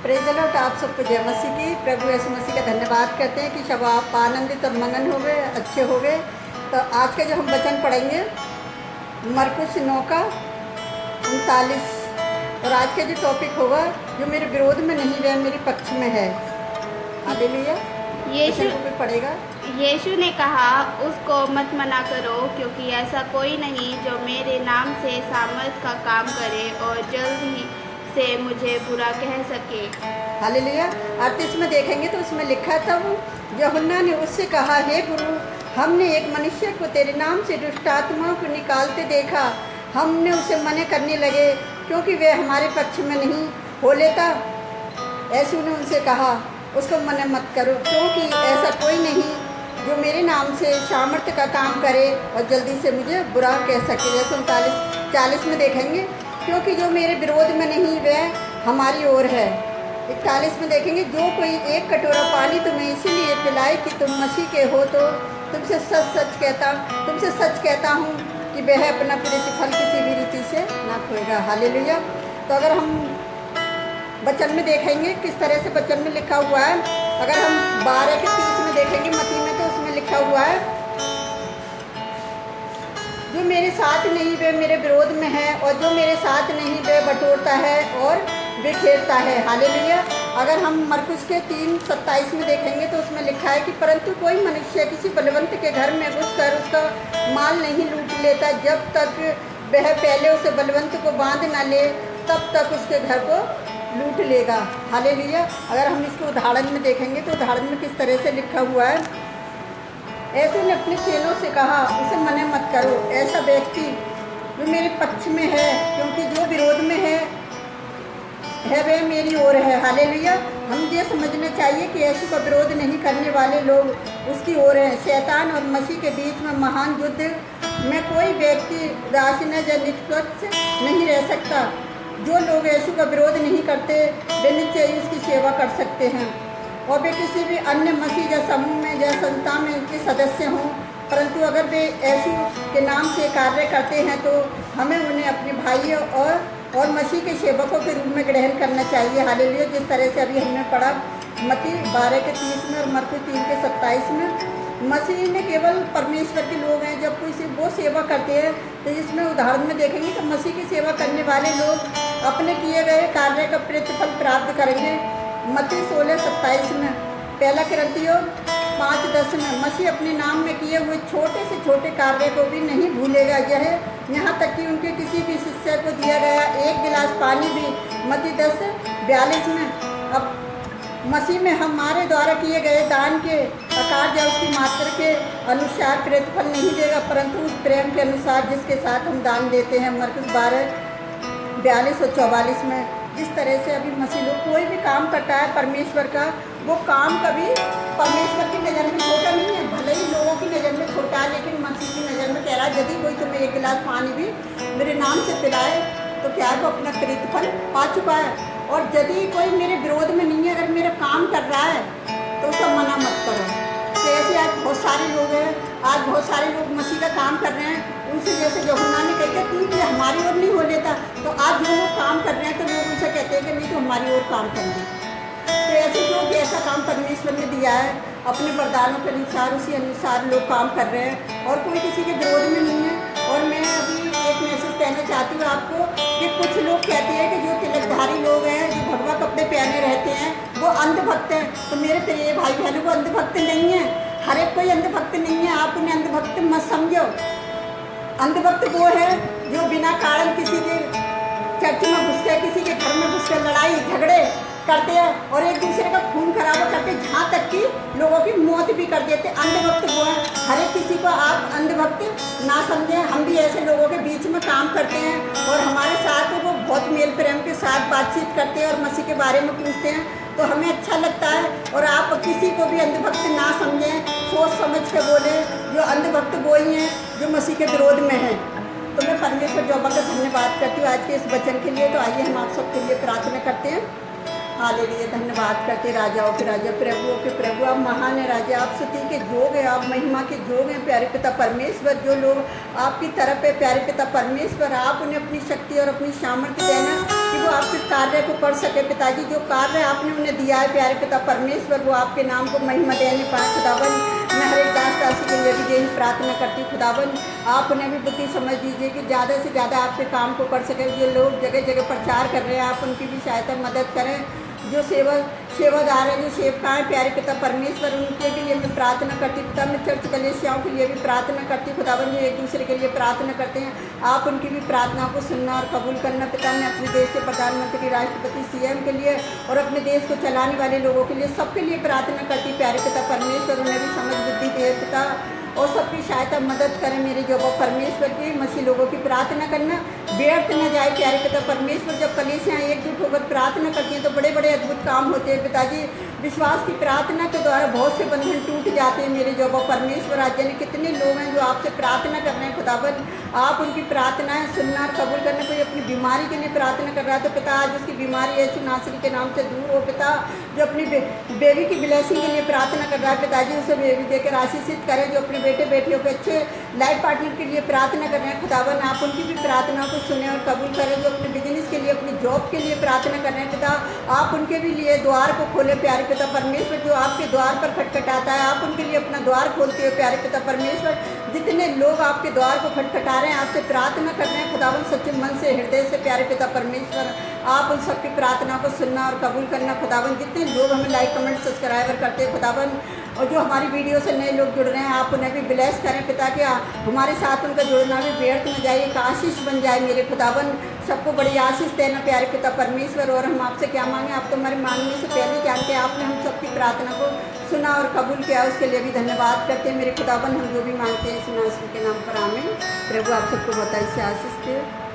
Praise the Lord. आप सबको जय मसीह की। प्रभु यीशु मसीह का धन्यवाद करते हैं कि सब आप आनंदित और मगन हो गए, अच्छे हो गए। तो आज का जो हम वचन पढ़ेंगे मरकुस 9 का 39। और आज का जो टॉपिक होगा जो मेरे विरोध में नहीं वह मेरे पक्ष में है। हालेलुया। यीशु वचन को पढ़ेगा। यीशु ने कहा, उसको मत मना करो, क्योंकि ऐसा कोई नहीं जो मेरे नाम से सामर्थ का काम करे और जल्द ही से मुझे बुरा कह सके। हालेलुया। 38 में देखेंगे तो उसमें लिखा था, वो यूहन्ना ने उससे कहा, हे गुरु, हमने एक मनुष्य को तेरे नाम से दुष्ट आत्माओं को निकालते देखा। हमने उसे मना करने लगे क्योंकि वे हमारे पक्ष में नहीं हो लेता। यीशु ने उनसे कहा, उसको मना मत करो, क्योंकि ऐसा कोई नहीं जो मेरे नाम से सामर्थ्य का काम करे और जल्दी से मुझे बुरा कह सके। जैसे 39-40 में देखेंगे, क्योंकि जो मेरे विरोध में नहीं वह हमारी ओर है। 41 में देखेंगे, जो कोई एक कटोरा पानी तुम्हें इसीलिए पिलाए कि तुम मसीह के हो, तो तुमसे सच कहता हूँ कि वह अपना प्रतिफल किसी भी रीति से ना खोएगा। हालेलुया। तो अगर हम वचन में देखेंगे किस तरह से वचन में लिखा हुआ है, अगर हम 12 के 30 में देखेंगे मत्ती में, तो उसमें लिखा हुआ है, जो मेरे साथ नहीं वे मेरे विरोध में है, और जो मेरे साथ नहीं वे बटोरता है और बिखेरता है। हालेलुया। अगर हम मरकुस के 3:27 में देखेंगे तो उसमें लिखा है कि परंतु कोई मनुष्य किसी बलवंत के घर में घुसकर उसका माल नहीं लूट लेता, जब तक वह पहले उसे बलवंत को बांध ना ले, तब तक उसके घर को लूट लेगा। हालेलुया। अगर हम इसको उदाहरण में देखेंगे तो उदाहरण में किस तरह से लिखा हुआ है, ऐसे ने अपने चेलों से कहा, उसे मना मत करो, ऐसा व्यक्ति जो मेरे पक्ष में है, क्योंकि जो विरोध में है वह मेरी ओर है। हालेलुया। हम ये समझना चाहिए कि यीशु का विरोध नहीं करने वाले लोग उसकी ओर हैं। शैतान और मसीह के बीच में महान युद्ध में कोई व्यक्ति उदासीन या निष्पक्ष नहीं रह सकता। जो लोग यीशु का विरोध नहीं करते वे निश्चय ही उसकी सेवा कर सकते हैं, और वे किसी भी अन्य मसीह या समूह में या संस्था में के सदस्य हों, परंतु अगर वे यीशु के नाम से कार्य करते हैं तो हमें उन्हें अपने भाइयों और मसीह के सेवकों के रूप में ग्रहण करना चाहिए। हालेलुया। जिस तरह से अभी हमने पढ़ा मत्ती 12 के 30 में और मरकुस 3 के 27 में, मसीह ने केवल परमेश्वर के लोग हैं। जब कोई वो सेवा करते हैं तो इसमें उदाहरण में देखेंगे कि मसीह की सेवा करने वाले लोग अपने किए गए कार्य का प्रतिफल प्राप्त करेंगे। मत्ती 16:27 में, पहला कुरिन्थियों 5:10 में, मसीह अपने नाम में किए हुए छोटे से छोटे कार्य को भी नहीं भूलेगा। यह यहाँ तक कि उनके किसी भी शिष्य को दिया गया एक गिलास पानी भी। मत्ती 10:42 में, अब मसीह में हमारे द्वारा किए गए दान के आकार या उसकी मात्रा के अनुसार प्रतिफल नहीं देगा, परंतु उस प्रेम के अनुसार जिसके साथ हम दान देते हैं। मरकुस 12:42 और 44 में, जिस तरह से अभी मसीह लोग कोई भी काम करता है परमेश्वर का, वो काम कभी परमेश्वर की नज़र में छोटा नहीं है। भले ही लोगों की नज़र में छोटा है, लेकिन मसीह की नज़र में कह रहा है, यदि कोई तुम्हें एक गिलास पानी भी मेरे नाम से पिलाए तो क्या वो अपना प्रतिफल पा चुका है। और यदि कोई मेरे विरोध में नहीं है, अगर मेरा काम कर रहा है तो उसे मना मत करो। तो ऐसे आज बहुत सारे लोग हैं, आज बहुत सारे लोग मसीह का काम कर रहे हैं, उनसे जैसे यूहन्ना ने कहा कि तू हमारी ओर नहीं हो लेता, तो आज जो लोग काम कर रहे हैं तो लोग उनसे कहते हैं कि नहीं तो हमारी ओर काम करेंगे। तो ऐसे जो जैसा काम परमेश्वर ने दिया है अपने वरदानों के अनुसार, उसी अनुसार लोग काम कर रहे हैं और कोई किसी के विरोध में नहीं है। और मैं अभी एक मैसेज कहना चाहती हूँ आपको कि कुछ लोग कहते हैं कि जो तिलकधारी लोग हैं, जो भगवा कपड़े पहने रहते हैं, वो अंधभक्त हैं। तो मेरे प्रिय भाई बहनों, वो अंधभक्त नहीं है। हर एक कोई अंधभक्त नहीं है। आप उन्हें अंधभक्त मत समझो। अंधभक्त वो है जो बिना कारण किसी के चर्च में घुसकर, किसी के घर में घुसकर लड़ाई झगड़े करते हैं और एक दूसरे का खून खराबा करते हैं, जहाँ तक कि लोगों की मौत भी कर देते हैं। अंधभक्त वो है। हर एक किसी को आप अंधभक्त ना समझें। हम भी ऐसे लोगों के बीच में काम करते हैं और हमारे साथ वो बहुत मेल प्रेम के साथ बातचीत करते हैं और मसीह के बारे में पूछते हैं, तो हमें अच्छा लगता है। और आप किसी को भी अंधभक्त ना समझें, सोच समझ के बोले। जो अंधभक्त वो ही हैं जो मसीह के विरोध में हैं। तो मैं परमेश्वर यहोवा का धन्यवाद करती हूँ आज के इस वचन के लिए। तो आइए हम आप सबके लिए प्रार्थना करते हैं। हालेलुया। धन्यवाद करते राजाओं के राजा, प्रभुओं के प्रभु, आप महान है राजा, आप स्तुति के जोग हैं, आप महिमा के जोग हैं प्यारे पिता परमेश्वर। जो लोग आपकी तरफ है प्यारे पिता परमेश्वर, आप उन्हें अपनी शक्ति और अपनी सामर्थ्य देना। कि वो आपके कार्य को कर सके पिताजी। जो कार्य आपने उन्हें दिया है प्यारे पिता परमेश्वर, वो आपके नाम को महिमा देने पाए खुदावन। मैं हर एक दास दासी के लिए भी यही प्रार्थना करती हूँ खुदावन, आप उन्हें भी बुद्धि समझ दीजिए कि ज़्यादा से ज़्यादा आपके काम को कर सके। जो लोग जगह जगह प्रचार कर रहे हैं, आप उनकी भी सहायता मदद करें। जो सेवादार हैं, जो सेवकाएँ प्यारे पिता परमेश्वर, उनके भी लिए मैं प्रार्थना करती पिता। मैं चर्च कलीसियाओं के लिए भी प्रार्थना करती खुदावन, जो एक दूसरे के लिए प्रार्थना करते हैं, आप उनकी भी प्रार्थनाओं को सुनना और कबूल करना पिता। मैं अपने देश के प्रधानमंत्री, राष्ट्रपति, सीएम के लिए और अपने देश को चलाने वाले लोगों के लिए, सबके लिए प्रार्थना करती प्यारे पिता परमेश्वर। उन्हें भी समझ बुद्धि दे पिता, और सबकी सहायता मदद करें मेरे जो परमेश्वर की मसीह लोगों की प्रार्थना करना व्यर्थ न जाए प्यारे पिता परमेश्वर। जब कलीसियाँ एकजुट होकर प्रार्थना करती हैं तो बड़े बड़े अद्भुत काम होते हैं पिताजी। विश्वास की प्रार्थना के द्वारा बहुत से बंधन टूट जाते हैं मेरे जो परमेश्वर। आज जाने कितने लोग हैं जो आपसे प्रार्थना कर रहे हैं खुदावन, आप उनकी प्रार्थनाएं सुनना और कबूल करना। कोई अपनी बीमारी के लिए प्रार्थना कर रहा है तो पिता आज उसकी बीमारी यीशु नासरी के नाम से दूर हो पिता। जो अपनी बेबी की ब्लेसिंग के लिए प्रार्थना कर रहा है पिताजी, उसे बेबी देकर आशीषित करें। जो अपने बेटे बेटियों के अच्छे लाइफ पार्टनर के लिए प्रार्थना कर रहे हैं खुदावन, आप उनकी भी प्रार्थना को सुने और कबूल करें। जो अपने बिजनेस के लिए, अपनी जॉब के लिए प्रार्थना कर रहे हैं पिता, आप उनके भी लिए द्वार को खोले प्यारे पिता परमेश्वर। जो आपके द्वार पर खटखटाता है, आप उनके लिए अपना द्वार खोलते हो प्यारे पिता परमेश्वर। जितने लोग आपके द्वार को खटखटा रहे हैं, आपसे प्रार्थना कर रहे हैं खुदावन सच्चे मन से, हृदय से प्यारे पिता परमेश्वर, आप उन सबकी प्रार्थना को सुनना और कबूल करना खुदावन। जितने लोग हमें लाइक कमेंट सब्सक्राइबर करते हैं खुदावन, और जो हमारी वीडियो से नए लोग जुड़ रहे हैं, आप उन्हें भी ब्लेस करें पिता। कि हमारे साथ उनका जुड़ना भी व्यर्थ न जाए, एक आशीष बन जाए मेरे खुदावन। सबको बड़ी आशीष देना प्यारे पिता परमेश्वर। और हम आपसे क्या मांगे, आप तो हमारे मांगने से पहले जानते हैं। आपने हम सबकी प्रार्थना को सुना और कबूल किया, उसके लिए भी धन्यवाद करते हैं मेरे खुदावन। हम जो भी मांगते हैं यीशु नासरी के नाम पर आमीन। प्रभु आप सबको बहुत से आशीष दे।